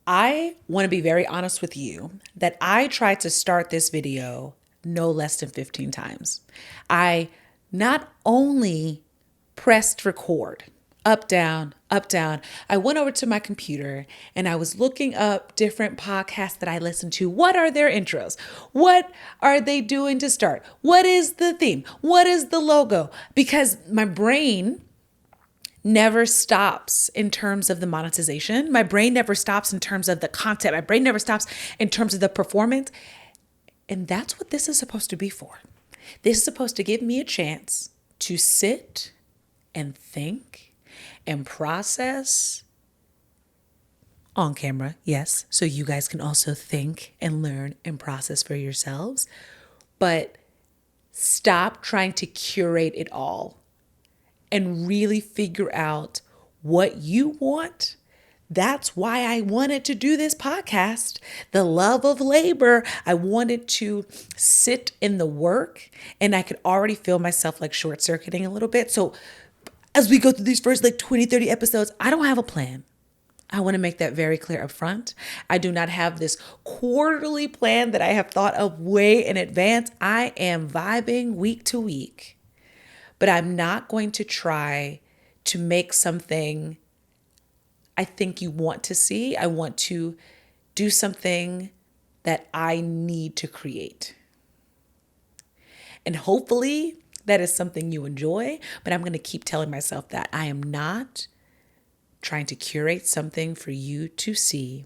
I want to be very honest with you that I tried to start this video no less than 15 times. I not only pressed record, up, down, up, down. I went over to my computer and I was looking up different podcasts that I listen to. What are their intros? What are they doing to start? What is the theme? What is the logo? Because my brain never stops in terms of the monetization. My brain never stops in terms of the content. My brain never stops in terms of the performance. And that's what this is supposed to be for. This is supposed to give me a chance to sit and think and process on camera, yes, so you guys can also think and learn and process for yourselves. But stop trying to curate it all and really figure out what you want. That's why I wanted to do this podcast, The Love of Labor. I wanted to sit in the work, and I could already feel myself like short circuiting a little bit. So as we go through these first 20, 30 episodes, I don't have a plan. I want to make that very clear up front. I do not have this quarterly plan that I have thought of way in advance. I am vibing week to week, but I'm not going to try to make something I think you want to see. I want to do something that I need to create. And hopefully that is something you enjoy, but I'm going to keep telling myself that I am not trying to curate something for you to see.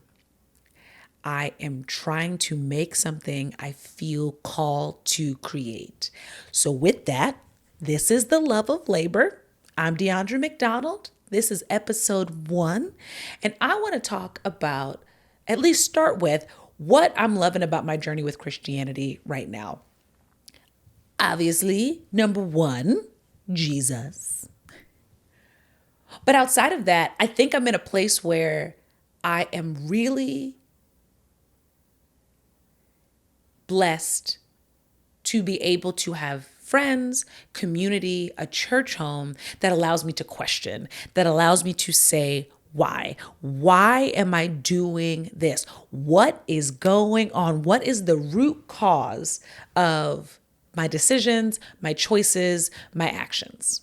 I am trying to make something I feel called to create. So with that, this is The Love of Labor. I'm Deandra McDonald. This is episode 1. And I want to talk about, at least start with, what I'm loving about my journey with Christianity right now. Obviously, number 1, Jesus. But outside of that, I think I'm in a place where I am really blessed to be able to have friends, community, a church home that allows me to question, that allows me to say, why? Why am I doing this? What is going on? What is the root cause of my decisions, my choices, my actions?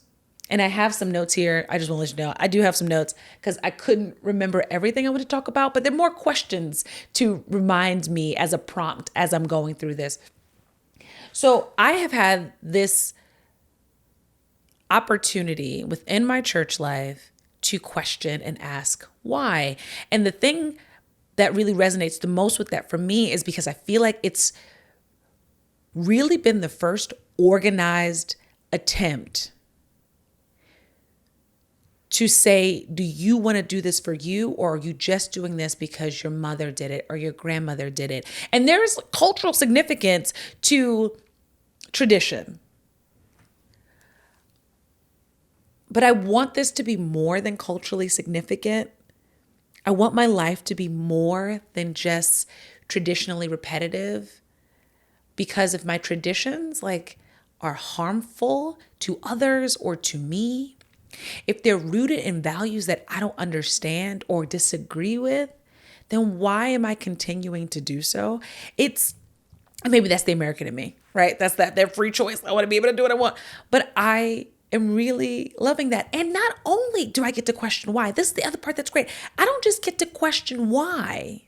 And I have some notes here. I just want to let you know, I do have some notes because I couldn't remember everything I want to talk about, but there are more questions to remind me as a prompt as I'm going through this. So I have had this opportunity within my church life to question and ask why. And the thing that really resonates the most with that for me is because I feel like it's really been the first organized attempt to say, do you want to do this for you, or are you just doing this because your mother did it or your grandmother did it? And there's cultural significance to tradition. But I want this to be more than culturally significant. I want my life to be more than just traditionally repetitive, because if my traditions are harmful to others or to me, if they're rooted in values that I don't understand or disagree with, then why am I continuing to do so? Maybe that's the American in me, right? That's their free choice. I want to be able to do what I want. But I am really loving that. And not only do I get to question why, this is the other part that's great. I don't just get to question why.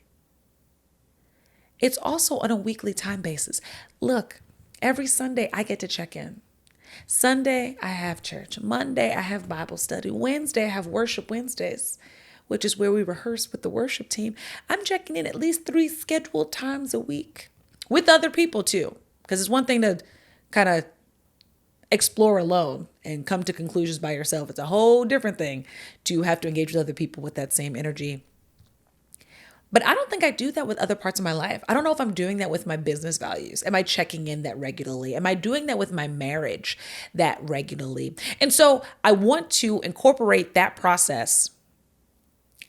It's also on a weekly time basis. Look, every Sunday I get to check in. Sunday, I have church. Monday, I have Bible study. Wednesday, I have worship Wednesdays, which is where we rehearse with the worship team. I'm checking in at least 3 scheduled times a week with other people too, because it's one thing to kind of explore alone and come to conclusions by yourself. It's a whole different thing to have to engage with other people with that same energy. But I don't think I do that with other parts of my life. I don't know if I'm doing that with my business values. Am I checking in that regularly? Am I doing that with my marriage that regularly? And so I want to incorporate that process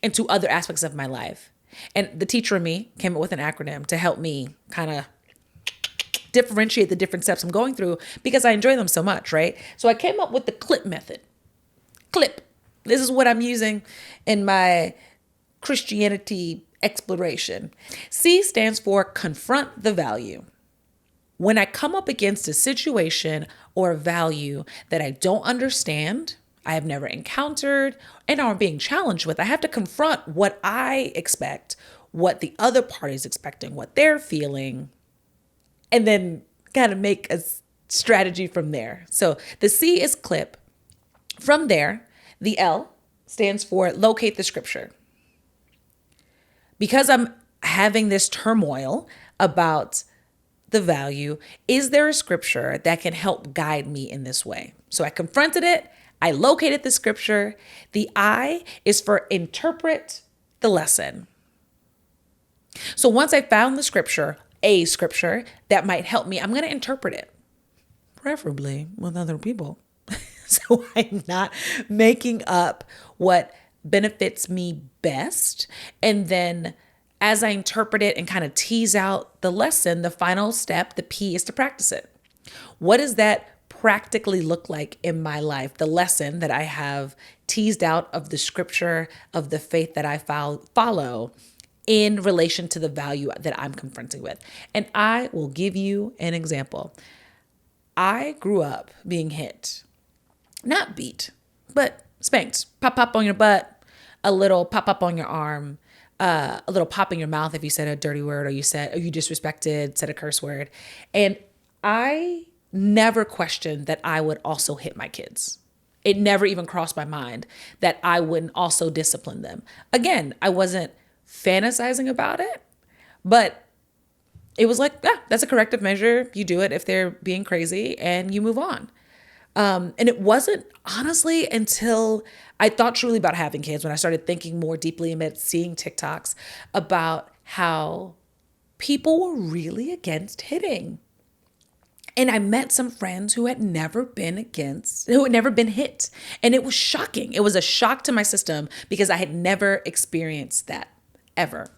into other aspects of my life. And the teacher in me came up with an acronym to help me kind of differentiate the different steps I'm going through because I enjoy them so much, right? So I came up with the CLIP method. CLIP. This is what I'm using in my Christianity exploration. C stands for confront the value. When I come up against a situation or a value that I don't understand, I have never encountered, and I'm being challenged with, I have to confront what I expect, what the other party is expecting, what they're feeling, and then kind of make a strategy from there. So the C is clip. From there, the L stands for locate the scripture. Because I'm having this turmoil about the value, is there a scripture that can help guide me in this way? So I confronted it. I located the scripture. The I is for interpret the lesson. So once I found the scripture, a scripture that might help me, I'm going to interpret it, preferably with other people. So I'm not making up what benefits me best. And then as I interpret it and kind of tease out the lesson, the final step, the P, is to practice it. What does that practically look like in my life? The lesson that I have teased out of the scripture, of the faith that I follow in relation to the value that I'm confronting with. And I will give you an example. I grew up being hit, not beat, but spanked. Pop, pop on your butt, a little pop up on your arm, a little pop in your mouth if you said a dirty word or you disrespected, said a curse word. And I never questioned that I would also hit my kids. It never even crossed my mind that I wouldn't also discipline them. Again, I wasn't fantasizing about it, but it was like, that's a corrective measure. You do it if they're being crazy and you move on. And it wasn't honestly until I thought truly about having kids, when I started thinking more deeply amid seeing TikToks about how people were really against hitting. And I met some friends who had never been hit. And it was shocking. It was a shock to my system because I had never experienced that ever.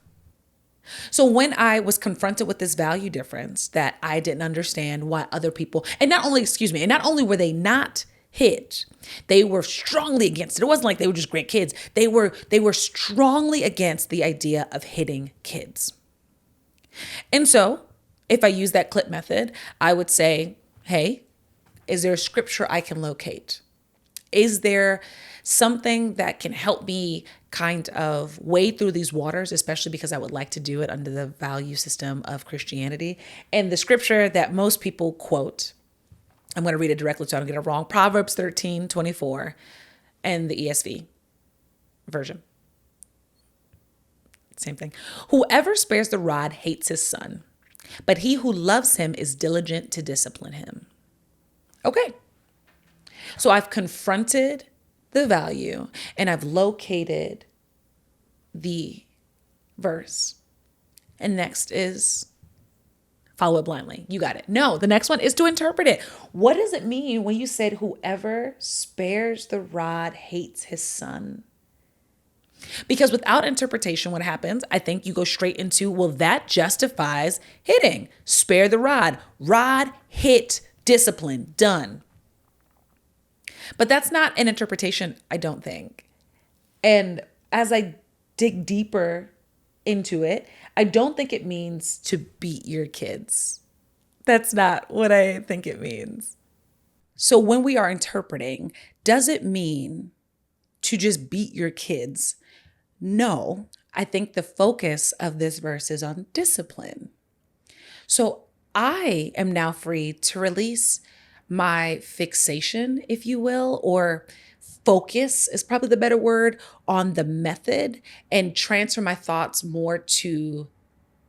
So when I was confronted with this value difference that I didn't understand why other people, and not only were they not hit, they were strongly against it. It wasn't like they were just great kids. They were strongly against the idea of hitting kids. And so if I use that clip method, I would say, hey, is there a scripture I can locate? Is there something that can help me kind of wade through these waters, especially because I would like to do it under the value system of Christianity? And the scripture that most people quote, I'm going to read it directly so I don't get it wrong, Proverbs 13:24, and the ESV version. Same thing. Whoever spares the rod hates his son, but he who loves him is diligent to discipline him. Okay. So I've confronted the value and I've located the verse. And next is follow it blindly. You got it. No, the next one is to interpret it. What does it mean when you said whoever spares the rod hates his son? Because without interpretation, what happens? I think you go straight into, well, that justifies hitting. Spare the rod. Rod, hit, discipline, done. But that's not an interpretation, I don't think. And as I dig deeper into it, I don't think it means to beat your kids. That's not what I think it means. So when we are interpreting, does it mean to just beat your kids? No, I think the focus of this verse is on discipline. So I am now free to release my fixation, if you will, or focus is probably the better word, on the method and transfer my thoughts more to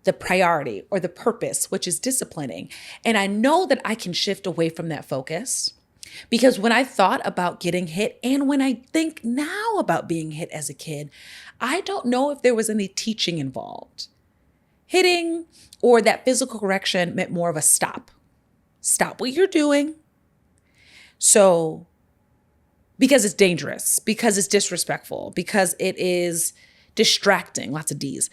the priority or the purpose, which is disciplining. And I know that I can shift away from that focus because when I thought about getting hit and when I think now about being hit as a kid, I don't know if there was any teaching involved. Hitting or that physical correction meant more of a stop. Stop what you're doing. So, because it's dangerous, because it's disrespectful, because it is distracting, lots of D's.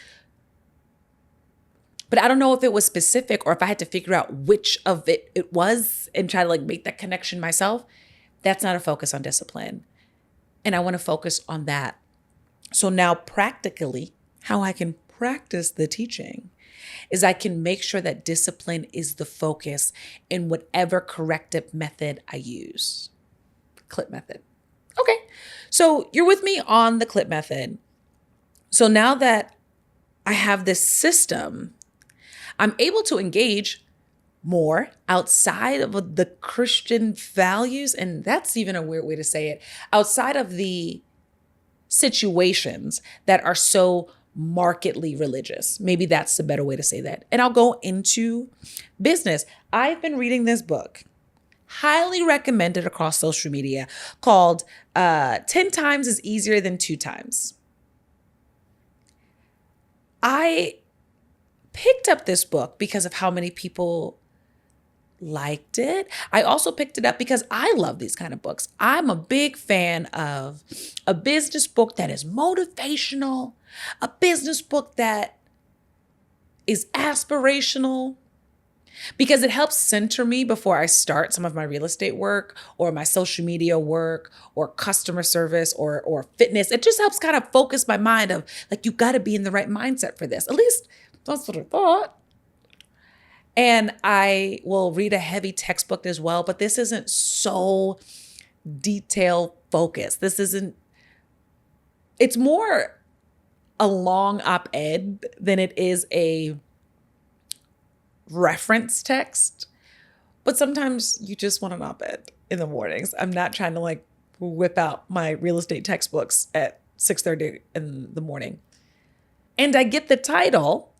But I don't know if it was specific or if I had to figure out which of it was and try to make that connection myself. That's not a focus on discipline. And I want to focus on that. So now practically, how I can practice the teaching is I can make sure that discipline is the focus in whatever corrective method I use. Clip method. Okay. So you're with me on the clip method. So now that I have this system, I'm able to engage more outside of the Christian values. And that's even a weird way to say it. Outside of the situations that are so markedly religious. Maybe that's the better way to say that. And I'll go into business. I've been reading this book, highly recommended across social media, called 10 Times is Easier Than 2 Times. I picked up this book because of how many people liked it. I also picked it up because I love these kind of books. I'm a big fan of a business book that is motivational, a business book that is aspirational, because it helps center me before I start some of my real estate work or my social media work or customer service or fitness. It just helps kind of focus my mind of like, you got to be in the right mindset for this. At least that's what I thought. And I will read a heavy textbook as well, but this isn't so detail focused. It's more a long op-ed than it is a reference text. But sometimes you just want an op-ed in the mornings. I'm not trying to like whip out my real estate textbooks at 6:30 in the morning. And I get the title.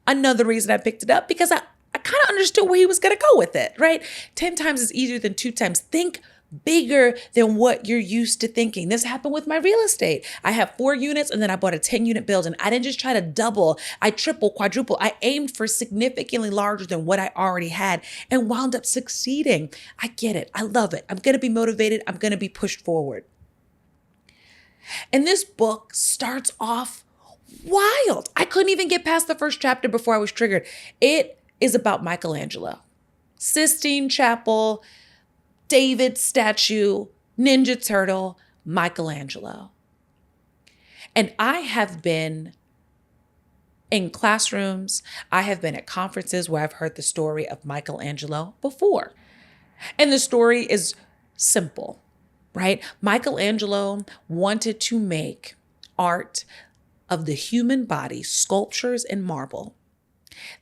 Another reason I picked it up, because I kind of understood where he was going to go with it, right? 10 times is easier than 2 times. Think bigger than what you're used to thinking. This happened with my real estate. I have 4 units and then I bought a 10-unit building. I didn't just try to double, I triple, quadruple. I aimed for significantly larger than what I already had and wound up succeeding. I get it. I love it. I'm going to be motivated. I'm going to be pushed forward. And this book starts off wild. I couldn't even get past the first chapter before I was triggered. It is about Michelangelo. Sistine Chapel, David statue, Ninja Turtle, Michelangelo. And I have been in classrooms, I have been at conferences where I've heard the story of Michelangelo before. And the story is simple, right? Michelangelo wanted to make art of the human body, sculptures in marble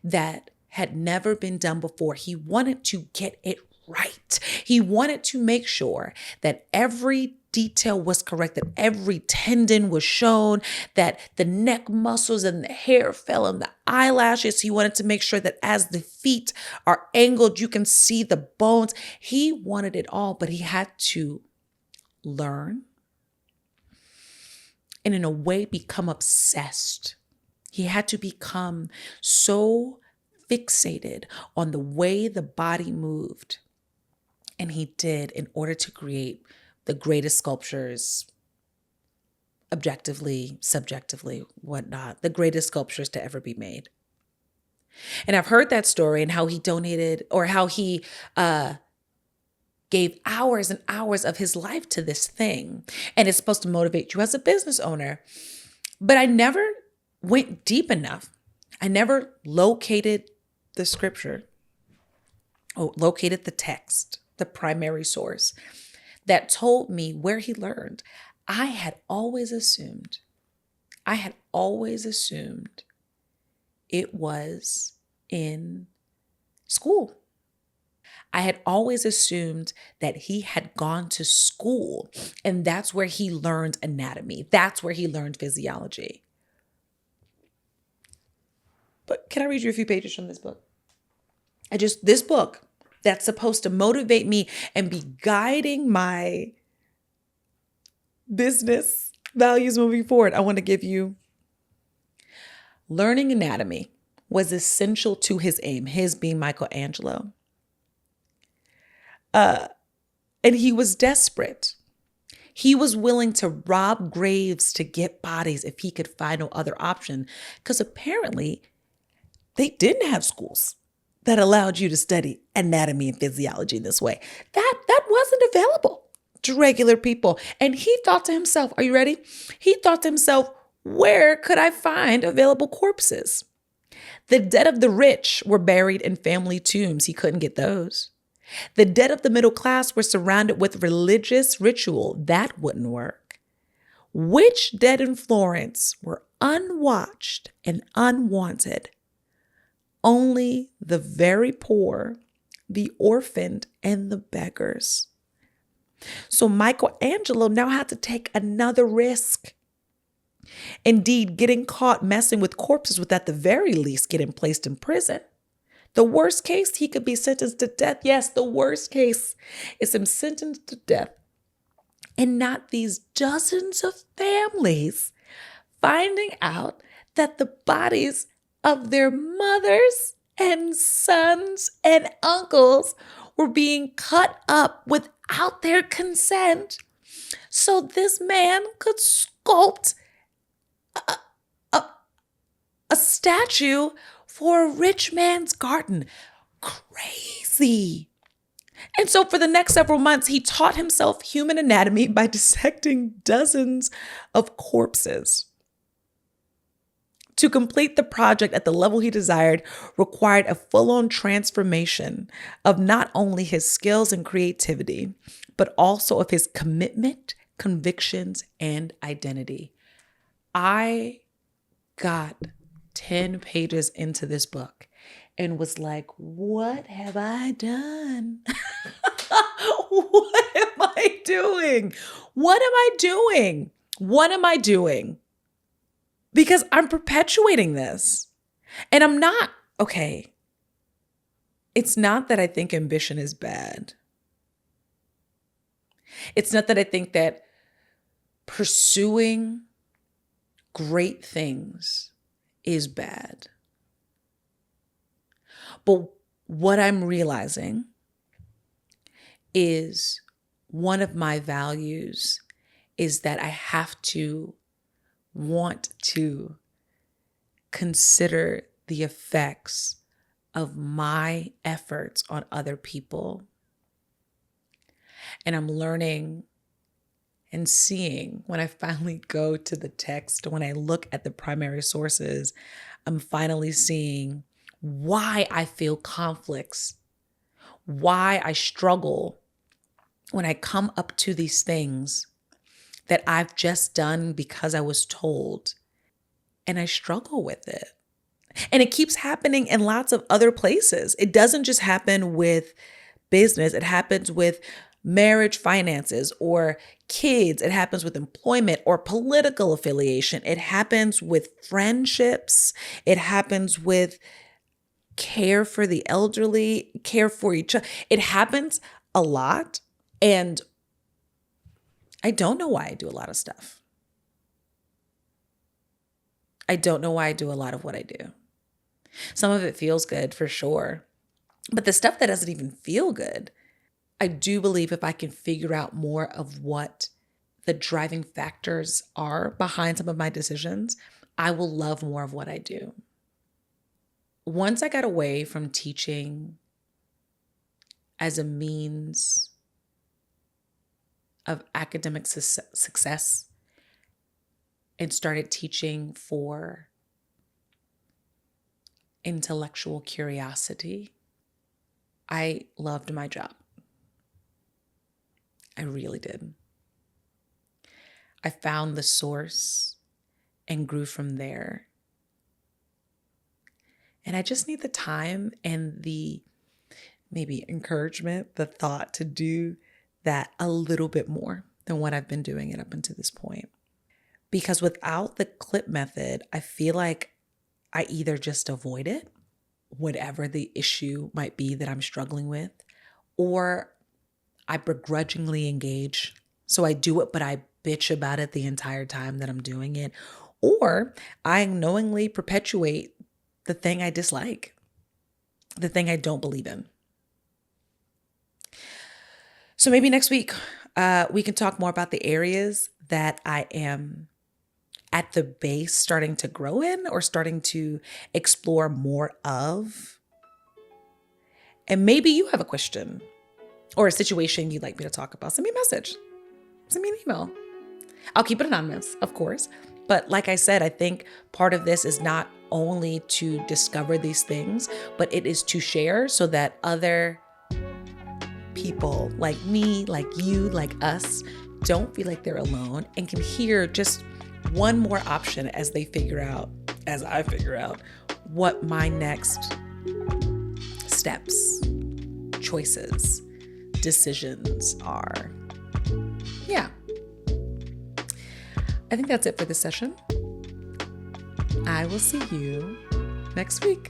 that had never been done before. He wanted to get it right. He wanted to make sure that every detail was correct, that every tendon was shown, that the neck muscles and the hair fell and the eyelashes. He wanted to make sure that as the feet are angled, you can see the bones. He wanted it all, but he had to learn and in a way become obsessed. He had to become so fixated on the way the body moved. And he did, in order to create the greatest sculptures, objectively, subjectively, whatnot, the greatest sculptures to ever be made. And I've heard that story and how he donated, or how he gave hours and hours of his life to this thing. And it's supposed to motivate you as a business owner. But I never went deep enough. I never located the scripture, or located the text, the primary source that told me where he learned. I had always assumed it was in school. I had always assumed that he had gone to school and that's where he learned anatomy. That's where he learned physiology. But can I read you a few pages from this book? This book that's supposed to motivate me and be guiding my business values moving forward. I want to give you: learning anatomy was essential to his aim, his being Michelangelo. And he was desperate. He was willing to rob graves to get bodies if he could find no other option, because apparently they didn't have schools that allowed you to study anatomy and physiology in this way. That wasn't available to regular people. And he thought to himself, are you ready? He thought to himself, Where could I find available corpses? The dead of the rich were buried in family tombs. He couldn't get those. The dead of the middle class were surrounded with religious ritual. That wouldn't work. Which dead in Florence were unwatched and unwanted? Only the very poor, the orphaned, and the beggars. So Michelangelo now had to take another risk. Indeed, getting caught messing with corpses would at the very least get him placed in prison. The worst case, he could be sentenced to death. Yes, the worst case is him sentenced to death. And not these dozens of families finding out that the bodies of their mothers and sons and uncles were being cut up without their consent so this man could sculpt a statue for a rich man's garden. Crazy. And so for the next several months, he taught himself human anatomy by dissecting dozens of corpses. To complete the project at the level he desired required a full-on transformation of not only his skills and creativity, but also of his commitment, convictions, and identity. I got 10 pages into this book and was like, what have I done? What am I doing? What am I doing? What am I doing? Because I'm perpetuating this. And I'm not, okay. It's not that I think ambition is bad. It's not that I think that pursuing great things is bad. But what I'm realizing is one of my values is that I have to want to consider the effects of my efforts on other people. And I'm learning and seeing when I finally go to the text, when I look at the primary sources, I'm finally seeing why I feel conflicts, why I struggle when I come up to these things that I've just done because I was told, and I struggle with it. And it keeps happening in lots of other places. It doesn't just happen with business. It happens with marriage finances or kids. It happens with employment or political affiliation. It happens with friendships. It happens with care for the elderly, care for each other. It happens a lot. And I don't know why I do a lot of stuff. I don't know why I do a lot of what I do. Some of it feels good for sure. But the stuff that doesn't even feel good, I do believe if I can figure out more of what the driving factors are behind some of my decisions, I will love more of what I do. Once I got away from teaching as a means of academic success and started teaching for intellectual curiosity, I loved my job. I really did. I found the source and grew from there. And I just need the time and the maybe encouragement, the thought to do that a little bit more than what I've been doing it up until this point. Because without the clip method, I feel like I either just avoid it, whatever the issue might be that I'm struggling with, or I begrudgingly engage. So I do it, but I bitch about it the entire time that I'm doing it, or I knowingly perpetuate the thing I dislike, the thing I don't believe in. So maybe next week, we can talk more about the areas that I am at the base starting to grow in or starting to explore more of. And maybe you have a question or a situation you'd like me to talk about. Send me a message. Send me an email. I'll keep it anonymous, of course. But like I said, I think part of this is not only to discover these things, but it is to share so that other people like me, like you, like us, don't feel like they're alone and can hear just one more option as I figure out what my next steps, choices, decisions are. Yeah. I think that's it for this session. I will see you next week.